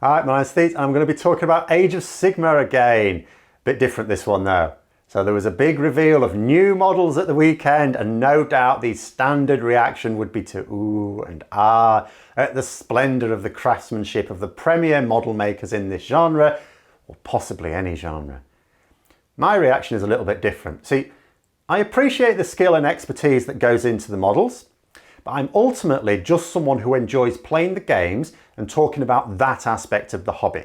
Alright, my name's Thete and I'm going to be talking about Age of Sigmar again. Bit different this one though. So there was a big reveal of new models at the weekend and no doubt the standard reaction would be to ooh and ah at the splendour of the craftsmanship of the premier model makers in this genre, or possibly any genre. My reaction is a little bit different. See, I appreciate the skill and expertise that goes into the models, but I'm ultimately just someone who enjoys playing the games and talking about that aspect of the hobby.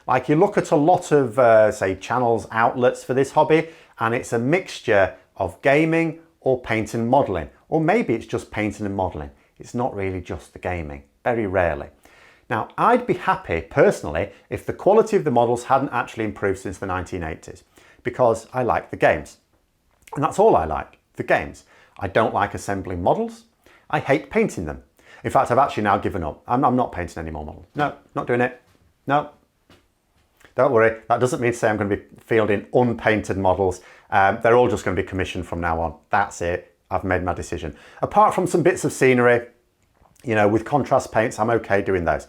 Like you look at a lot of, say, channels, outlets for this hobby, and it's a mixture of gaming or painting and modelling. Or maybe it's just painting and modelling. It's not really just the gaming, very rarely. Now, I'd be happy, personally, if the quality of the models hadn't actually improved since the 1980s, because I like the games. And that's all I like, the games. I don't like assembling models. I hate painting them. In fact, I've actually now given up. I'm not painting any more models. No, not doing it. No. Don't worry, that doesn't mean to say I'm going to be fielding unpainted models. They're all just going to be commissioned from now on. That's it. I've made my decision. Apart from some bits of scenery, you know, with contrast paints, I'm okay doing those.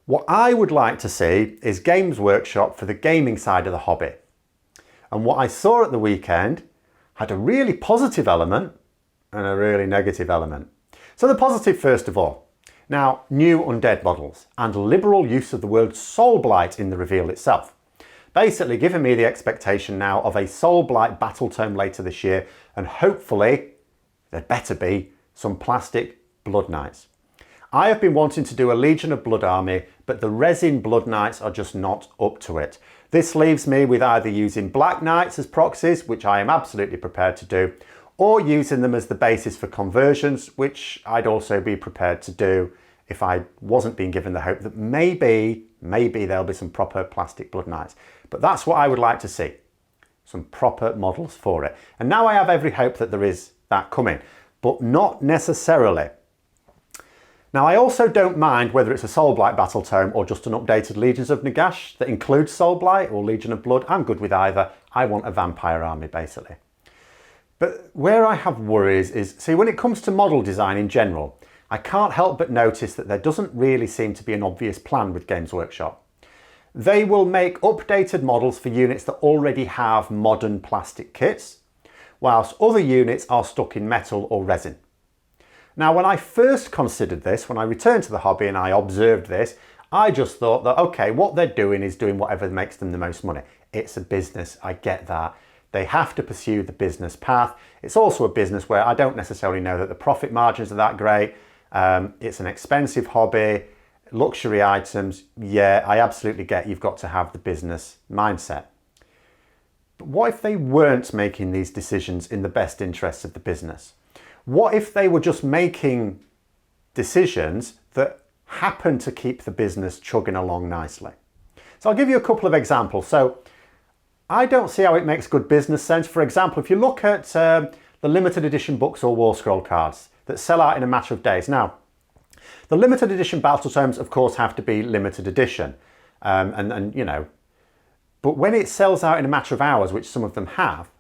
What I would like to see is Games Workshop for the gaming side of the hobby. And what I saw at the weekend had a really positive element and a really negative element. So the positive first of all. Now, new undead models and liberal use of the word soulblight in the reveal itself. Basically giving me the expectation now of a soulblight battle tome later this year, and hopefully there better be some plastic blood knights. I have been wanting to do a Legion of Blood army, but the resin blood knights are just not up to it. This leaves me with either using black knights as proxies, which I am absolutely prepared to do, or using them as the basis for conversions, which I'd also be prepared to do if I wasn't being given the hope that maybe there'll be some proper plastic blood knights. But that's what I would like to see, some proper models for it. And now I have every hope that there is that coming, but not necessarily. Now, I also don't mind whether it's a Soulblight battle tome or just an updated Legions of Nagash that includes Soulblight or Legion of Blood. I'm good with either. I want a vampire army, basically. But where I have worries is, see, when it comes to model design in general, I can't help but notice that there doesn't really seem to be an obvious plan with Games Workshop. They will make updated models for units that already have modern plastic kits, whilst other units are stuck in metal or resin. Now, when I first considered this, when I returned to the hobby and I observed this, I just thought that, okay, what they're doing is doing whatever makes them the most money. It's a business, I get that. They have to pursue the business path. It's also a business where I don't necessarily know that the profit margins are that great. It's an expensive hobby, luxury items. Yeah, I absolutely get you've got to have the business mindset. But what if they weren't making these decisions in the best interests of the business? What if they were just making decisions that happen to keep the business chugging along nicely? So I'll give you a couple of examples. So I don't see how it makes good business sense. For example, if you look at the limited edition books or War Scroll cards that sell out in a matter of days. Now, the limited edition battle tomes, of course, have to be limited edition. And you know, but when it sells out in a matter of hours, which some of them have,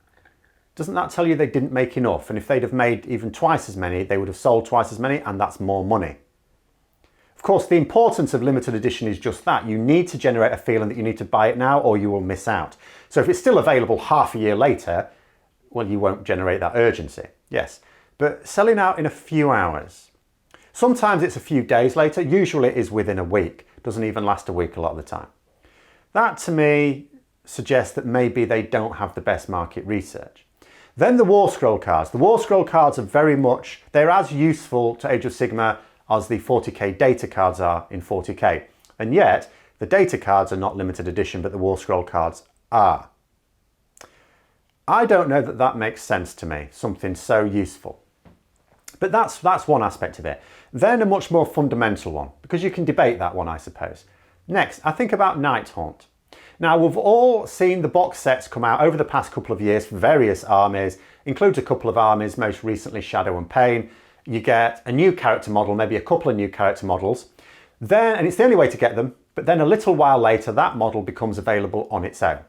doesn't that tell you they didn't make enough? And if they'd have made even twice as many, they would have sold twice as many, and that's more money. Of course, the importance of limited edition is just that. You need to generate a feeling that you need to buy it now or you will miss out. So if it's still available half a year later, well, you won't generate that urgency. Yes, but selling out in a few hours. Sometimes it's a few days later, usually it is within a week. Doesn't even last a week a lot of the time. That to me suggests that maybe they don't have the best market research. Then the War Scroll cards. The War Scroll cards are very much, they're as useful to Age of Sigmar as the 40k data cards are in 40k. And yet, the data cards are not limited edition, but the War Scroll cards are. I don't know that that makes sense to me, something so useful. But that's one aspect of it. Then a much more fundamental one, because you can debate that one, I suppose. Next, I think about Nighthaunt. Now, we've all seen the box sets come out over the past couple of years for various armies, includes a couple of armies, most recently Shadow and Pain. You get a new character model, maybe a couple of new character models. Then, and it's the only way to get them, but then a little while later, that model becomes available on its own.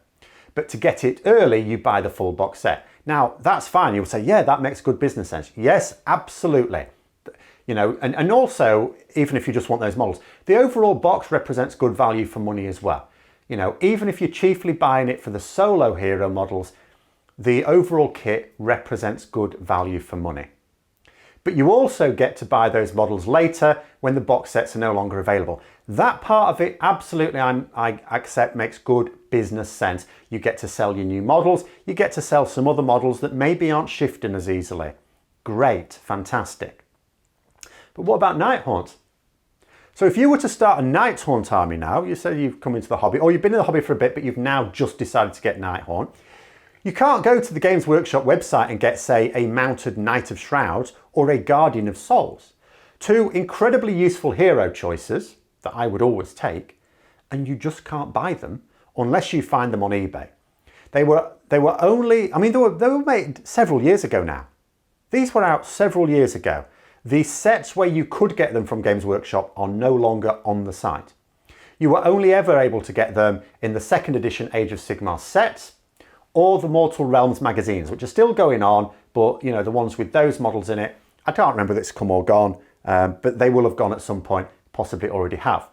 But to get it early, you buy the full box set. Now, that's fine. You'll say, yeah, that makes good business sense. Yes, absolutely. You know, and also, even if you just want those models, the overall box represents good value for money as well. You know, even if you're chiefly buying it for the solo hero models, the overall kit represents good value for money. But you also get to buy those models later when the box sets are no longer available. That part of it, absolutely, I accept, makes good business sense. You get to sell your new models, you get to sell some other models that maybe aren't shifting as easily. Great, fantastic. But what about Nighthaunt? So if you were to start a Nighthaunt army now, you say you've come into the hobby, or you've been in the hobby for a bit, but you've now just decided to get Nighthaunt. You can't go to the Games Workshop website and get, say, a mounted Knight of Shrouds or a Guardian of Souls. Two incredibly useful hero choices that I would always take, and you just can't buy them unless you find them on eBay. They were only, I mean, they were made several years ago now. These were out several years ago. The sets where you could get them from Games Workshop are no longer on the site. You were only ever able to get them in the 2nd edition Age of Sigmar sets, or the Mortal Realms magazines, which are still going on, but you know, the ones with those models in it, I can't remember if it's come or gone, but they will have gone at some point, possibly already have.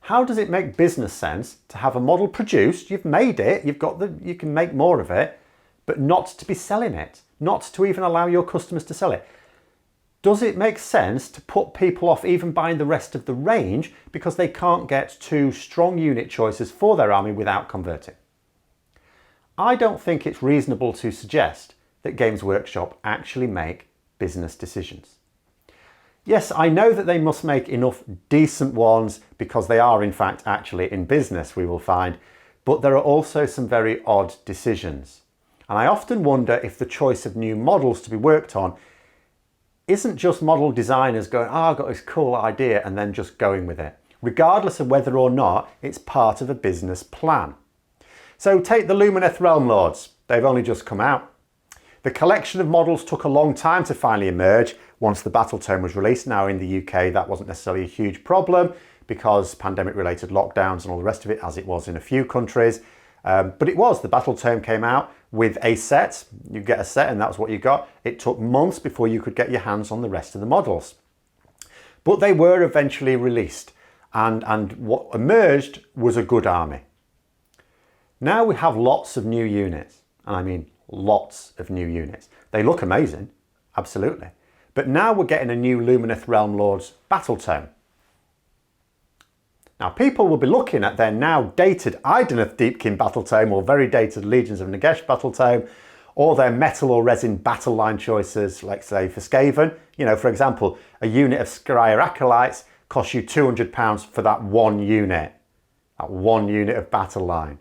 How does it make business sense to have a model produced, you've made it, you can make more of it, but not to be selling it, not to even allow your customers to sell it? Does it make sense to put people off even buying the rest of the range because they can't get 2 strong unit choices for their army without converting? I don't think it's reasonable to suggest that Games Workshop actually make business decisions. Yes, I know that they must make enough decent ones because they are in fact actually in business, we will find, but there are also some very odd decisions. And I often wonder if the choice of new models to be worked on isn't just model designers going, oh, I've got this cool idea, and then just going with it, regardless of whether or not it's part of a business plan. So take the Lumineth Realm Lords. They've only just come out. The collection of models took a long time to finally emerge once the Battle Tome was released. Now in the UK, that wasn't necessarily a huge problem because pandemic-related lockdowns and all the rest of it, as it was in a few countries. But it was, the Battle Tome came out with a set. You get a set and that's what you got. It took months before you could get your hands on the rest of the models. But they were eventually released, and what emerged was a good army. Now we have lots of new units, and I mean lots of new units. They look amazing, absolutely. But now we're getting a new Lumineth Realm Lords Battle Tome. Now people will be looking at their now dated Idoneth Deepkin Battle Tome or very dated Legions of Nagesh Battle Tome, or their metal or resin battle line choices, like say for Skaven. You know, for example, a unit of Skryre Acolytes costs you £200 for that one unit of battle line.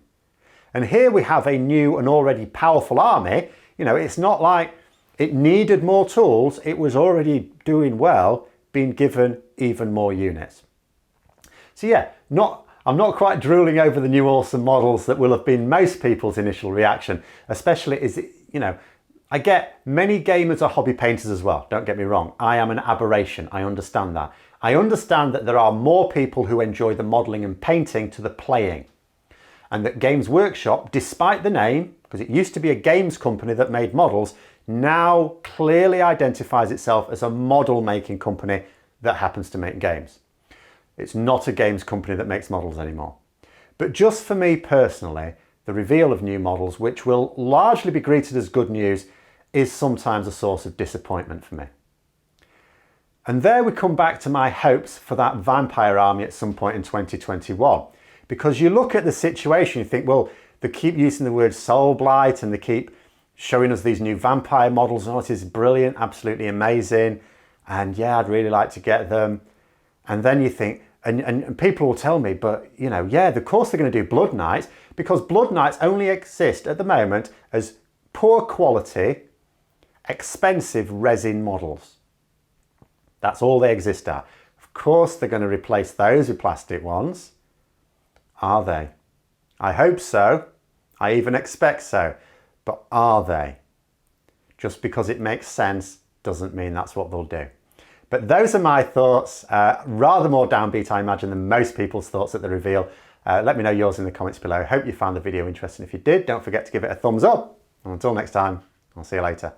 And here we have a new and already powerful army. You know, it's not like it needed more tools. It was already doing well, being given even more units. So yeah, I'm not quite drooling over the new awesome models that will have been most people's initial reaction, especially you know, I get many gamers are hobby painters as well. Don't get me wrong. I am an aberration. I understand that. I understand that there are more people who enjoy the modeling and painting to the playing. And that Games Workshop, despite the name, because it used to be a games company that made models, now clearly identifies itself as a model making company that happens to make games. It's not a games company that makes models anymore. But just for me personally, the reveal of new models, which will largely be greeted as good news, is sometimes a source of disappointment for me. And there we come back to my hopes for that vampire army at some point in 2021. Because you look at the situation, you think, well, they keep using the word soul blight and they keep showing us these new vampire models. Oh, it is brilliant, absolutely amazing. And yeah, I'd really like to get them. And then you think, and people will tell me, but you know, yeah, of course they're going to do Blood Knights, because Blood Knights only exist at the moment as poor quality, expensive resin models. That's all they exist at. Of course they're going to replace those with plastic ones. Are they? I hope so. I even expect so. But are they? Just because it makes sense doesn't mean that's what they'll do. But those are my thoughts. Rather more downbeat, I imagine, than most people's thoughts at the reveal. Let me know yours in the comments below. Hope you found the video interesting. If you did, don't forget to give it a thumbs up. And until next time, I'll see you later.